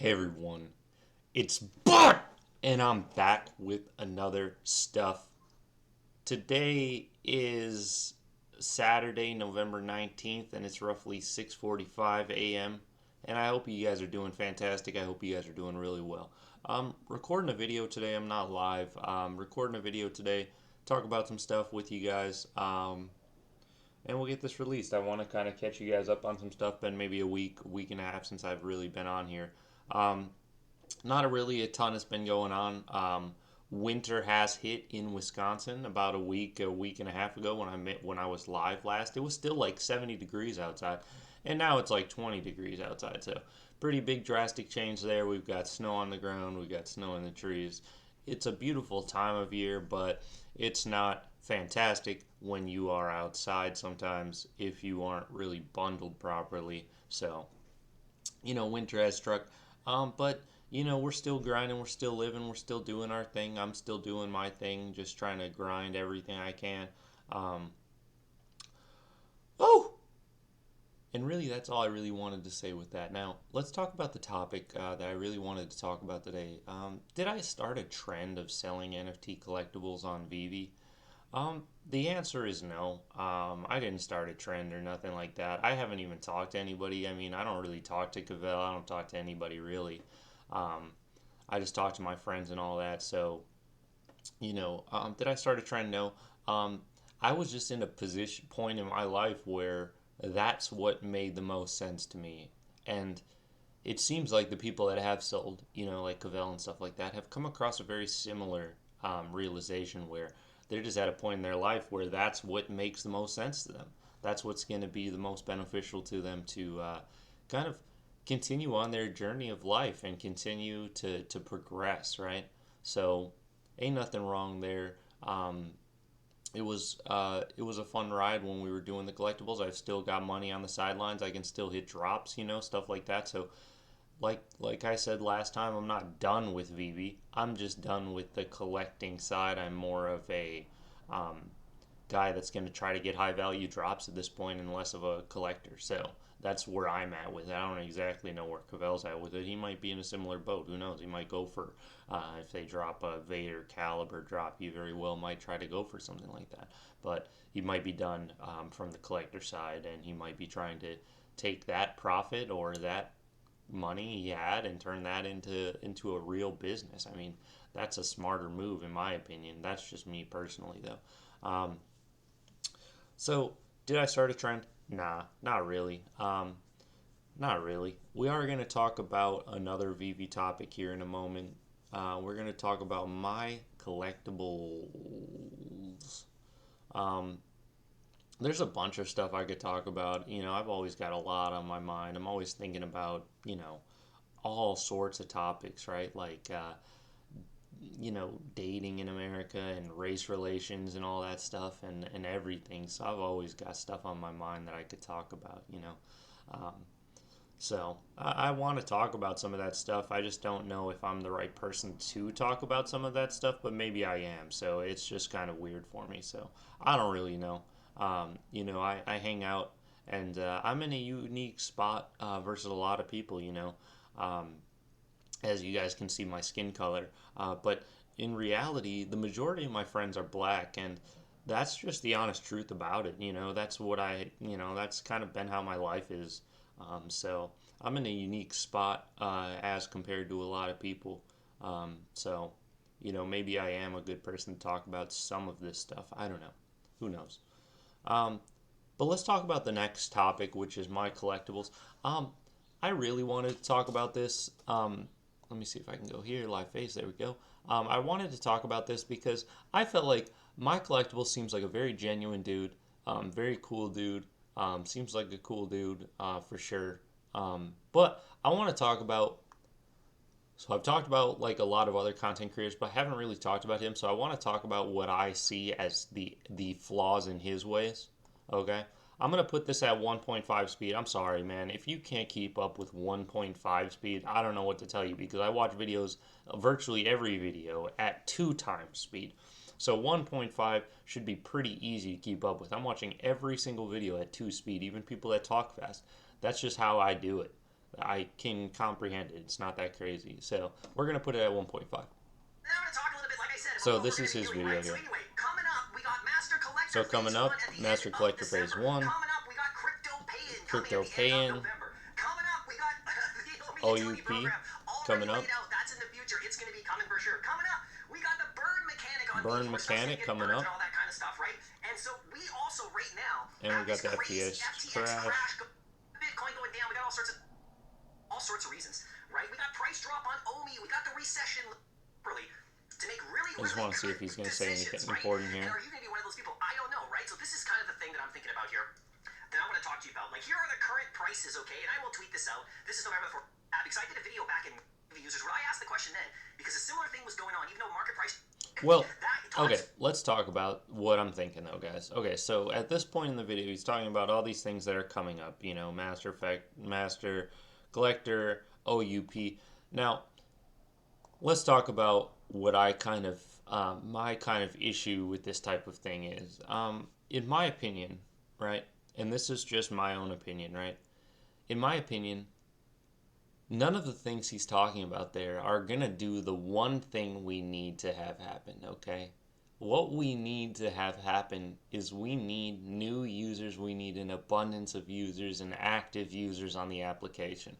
Hey everyone, it's Bart, and I'm back with another stuff. Today is Saturday, November 19th, and it's roughly 6:45 a.m. And I hope you guys are doing fantastic. I hope you guys are doing really well. Recording a video today. I'm not live. Recording a video today. Talk about some stuff with you guys. And we'll get this released. I want to kind of catch you guys up on some stuff. Been maybe a week and a half since I've really been on here. Not really a ton has been going on. Winter has hit in Wisconsin about a week and a half ago when I was live last. It was still like 70 degrees outside, and now it's like 20 degrees outside. So pretty big drastic change there. We've got snow on the ground. We've got snow in the trees. It's a beautiful time of year, but it's not fantastic when you are outside sometimes if you aren't really bundled properly. So winter has struck. But we're still grinding, we're still living, we're still doing our thing. I'm still doing my thing, just trying to grind everything I can. Um, oh, and really, that's all I really wanted to say with that. Now, let's talk about the topic that I really wanted to talk about today. Did I start a trend of selling NFT collectibles on Vivi? The answer is no. I didn't start a trend or nothing like that. I haven't even talked to anybody. I mean, I don't really talk to Cavell. I don't talk to anybody really. Um, I just talk to my friends and all that. So, did I start a trend? No. I was just in a point in my life where that's what made the most sense to me. And it seems like the people that have sold, like Cavell and stuff like that, have come across a very similar realization where they're just at a point in their life where that's what makes the most sense to them. That's what's going to be the most beneficial to them to kind of continue on their journey of life and continue to progress, right? So, ain't nothing wrong there. It was a fun ride when we were doing the collectibles. I've still got money on the sidelines. I can still hit drops, stuff like that. So like I said last time, I'm not done with VB. I'm just done with the collecting side. I'm more of a um, guy that's going to try to get high value drops at this point and less of a collector. So that's where I'm at with it. I don't exactly know where Cavell's at with it. He might be in a similar boat. Who knows? He might go for, if they drop a Vader caliber drop, he very well might try to go for something like that. But he might be done from the collector side, and he might be trying to take that profit or that money he had and turn that into a real business. I mean, that's a smarter move in my opinion. That's just me personally, though. Um, so, did I start a trend? Nah, not really. Not really. We are going to talk about another VV topic here in a moment. We're going to talk about my collectibles. Um, there's a bunch of stuff I could talk about. I've always got a lot on my mind. I'm always thinking about, all sorts of topics, right? Like, dating in America and race relations and all that stuff and everything. So I've always got stuff on my mind that I could talk about. Um, so I want to talk about some of that stuff. I just don't know if I'm the right person to talk about some of that stuff, but maybe I am. So it's just kind of weird for me. So I don't really know. I hang out and I'm in a unique spot versus a lot of people. Um, as you guys can see my skin color. But in reality, the majority of my friends are black, and that's just the honest truth about it. That's what that's kind of been how my life is. So I'm in a unique spot as compared to a lot of people. So, maybe I am a good person to talk about some of this stuff. I don't know. Who knows? Um, but let's talk about the next topic, which is my collectibles. I really wanted to talk about this. Let me see if I can go here, live face. There we go. I wanted to talk about this because I felt like my collectibles seems like a very genuine dude, very cool dude. Seems like a cool dude for sure. But I want to talk about. So I've talked about like a lot of other content creators, but I haven't really talked about him. So I want to talk about what I see as the flaws in his ways. Okay. I'm going to put this at 1.5 speed. I'm sorry, man. If you can't keep up with 1.5 speed, I don't know what to tell you because I watch videos, virtually every video, at 2 times speed. So 1.5 should be pretty easy to keep up with. I'm watching every single video at 2 speed, even people that talk fast. That's just how I do it. I can comprehend it. It's not that crazy. So we're gonna put it at 1.5. Now I'm going to talk a little bit, like I said, about So what we're this going is to be his doing, video right? So here. anyway, coming up, we got Master Collector So coming Phase 1 up, at the end Master of Collector Phase December. 1, Coming up, we got Crypto Pay-In coming at Crypto the end of Pay-In, November. Coming up, we got the Omi Utility OUP Program already coming up, laid out. That's in the future. It's going to be coming for sure. Coming up, we got the burn mechanic on Burn Beam. We're still going Mechanic to get coming burns and up, all that kind of stuff, right? And so we also, right now, and we have got this the crazy FTX FTX crash. crash. Bitcoin going down. We got all sorts of reasons, right? We got price drop on OMI. We got the recession, literally, to make really, I just really want to see if good he's going to say decisions, anything right? important And here. are you going to be one of those people? I don't know, right? So this is kind of the thing that I'm thinking about here that I want to talk to you about. Like, here are the current prices, okay? And I will tweet this out. This is November the 4th. Because I did a video back in the users where I asked the question then, because a similar thing was going on, even though market price... Well, okay, let's talk about what I'm thinking though, guys. Okay, so at this point in the video, he's talking about all these things that are coming up, you know, Master Collector, OUP. Now, let's talk about what I kind of, my kind of issue with this type of thing is. In my opinion, right, and this is just my own opinion, right, in my opinion, none of the things he's talking about there are going to do the one thing we need to have happen, okay? What we need to have happen is we need new users, we need an abundance of users and active users on the application.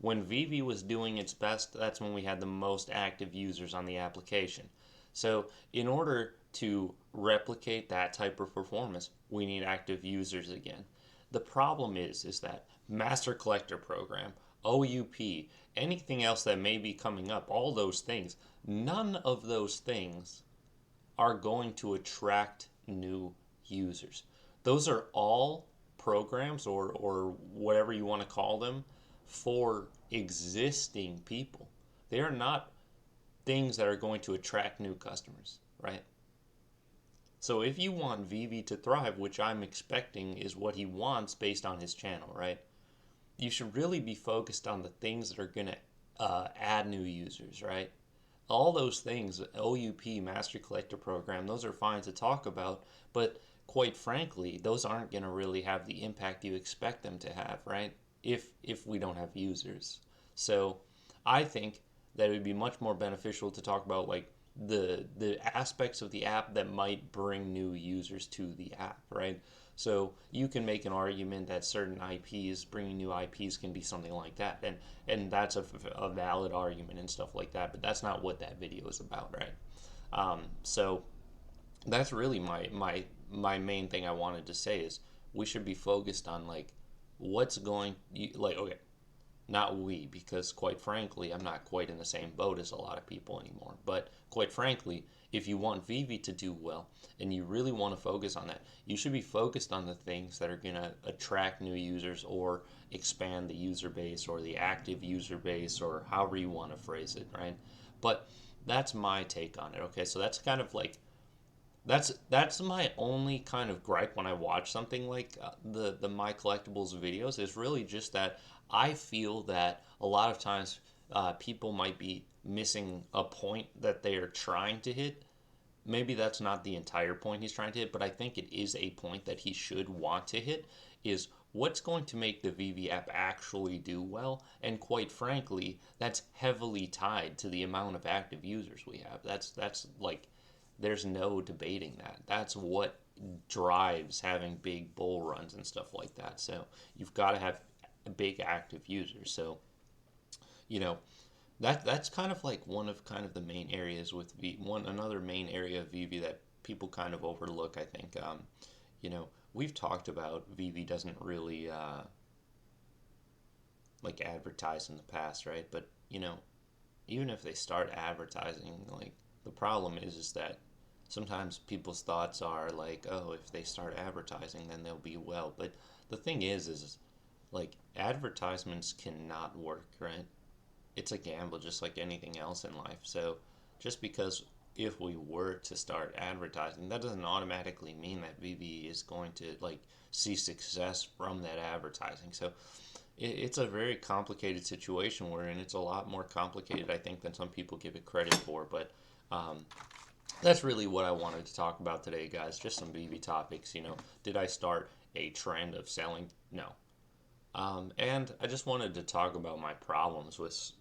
When Vivi was doing its best, that's when we had the most active users on the application. So, in order to replicate that type of performance, we need active users again. The problem is that Master Collector Program, OUP, anything else that may be coming up, all those things, none of those things are going to attract new users. Those are all programs or whatever you want to call them for existing people. They are not things that are going to attract new customers, right? So if you want Vivi to thrive, which I'm expecting is what he wants based on his channel, right? You should really be focused on the things that are going to add new users, right? All those things, OUP, Master Collector Program, those are fine to talk about, but quite frankly, those aren't going to really have the impact you expect them to have, right? If we don't have users. So I think that it would be much more beneficial to talk about like the aspects of the app that might bring new users to the app, right? So you can make an argument that certain IPs, bringing new IPs, can be something like that, and that's a valid argument and stuff like that. But that's not what that video is about, right? So that's really my main thing I wanted to say is we should be focused on like what's going like okay, not we, because quite frankly, I'm not quite in the same boat as a lot of people anymore. But quite frankly, if you want Vivi to do well and you really want to focus on that, you should be focused on the things that are going to attract new users or expand the user base or the active user base or however you want to phrase it, right? But that's my take on it, okay? So that's kind of like that's my only kind of gripe when I watch something like the Mycollectables videos is really just that I feel that a lot of times people might be missing a point that they are trying to hit. Maybe that's not the entire point he's trying to hit, but I think it is a point that he should want to hit is what's going to make the VV app actually do well, and quite frankly, that's heavily tied to the amount of active users we have. That's like there's no debating that. That's what drives having big bull runs and stuff like that. So you've got to have big active users. So you know that's kind of like one of kind of the main areas with one another main area of VV that people kind of overlook. I think we've talked about VV doesn't really like advertise in the past, right? But even if they start advertising, like the problem is that sometimes people's thoughts are like, oh, if they start advertising, then they'll be well. But the thing is like advertisements cannot work, right? It's a gamble just like anything else in life. So just because if we were to start advertising, that doesn't automatically mean that VV is going to like see success from that advertising. So it's a very complicated situation we're in. It's a lot more complicated, I think, than some people give it credit for. But that's really what I wanted to talk about today, guys. Just some VV topics. Did I start a trend of selling? No. And I just wanted to talk about my problems with,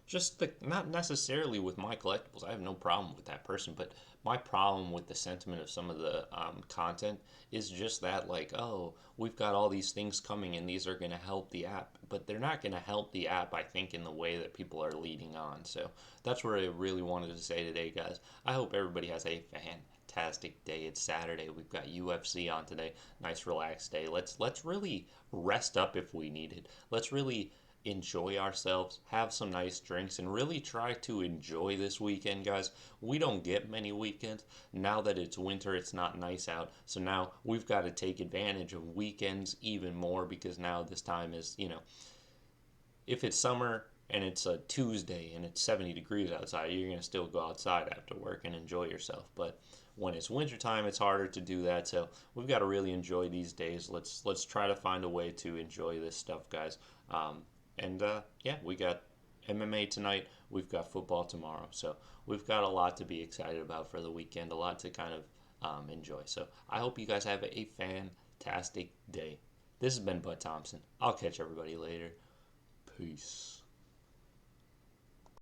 just not necessarily with my collectibles. I have no problem with that person, but my problem with the sentiment of some of the content is just that, like, oh, we've got all these things coming and these are going to help the app, but they're not going to help the app, I think, in the way that people are leading on. So that's what I really wanted to say today, guys. I hope everybody has a fantastic day. It's Saturday. We've got UFC on today. Nice relaxed day. Let's really rest up if we need it. Let's really enjoy ourselves, have some nice drinks, and really try to enjoy this weekend, guys. We don't get many weekends. Now that it's winter, it's not nice out. So now we've got to take advantage of weekends even more because now this time is, if it's summer and it's a Tuesday and it's 70 degrees outside, you're going to still go outside after work and enjoy yourself. But when it's wintertime, it's harder to do that. So we've got to really enjoy these days. Let's try to find a way to enjoy this stuff, guys. Yeah, we got MMA tonight. We've got football tomorrow. So we've got a lot to be excited about for the weekend, a lot to kind of enjoy. So I hope you guys have a fantastic day. This has been Bud Thompson. I'll catch everybody later. Peace.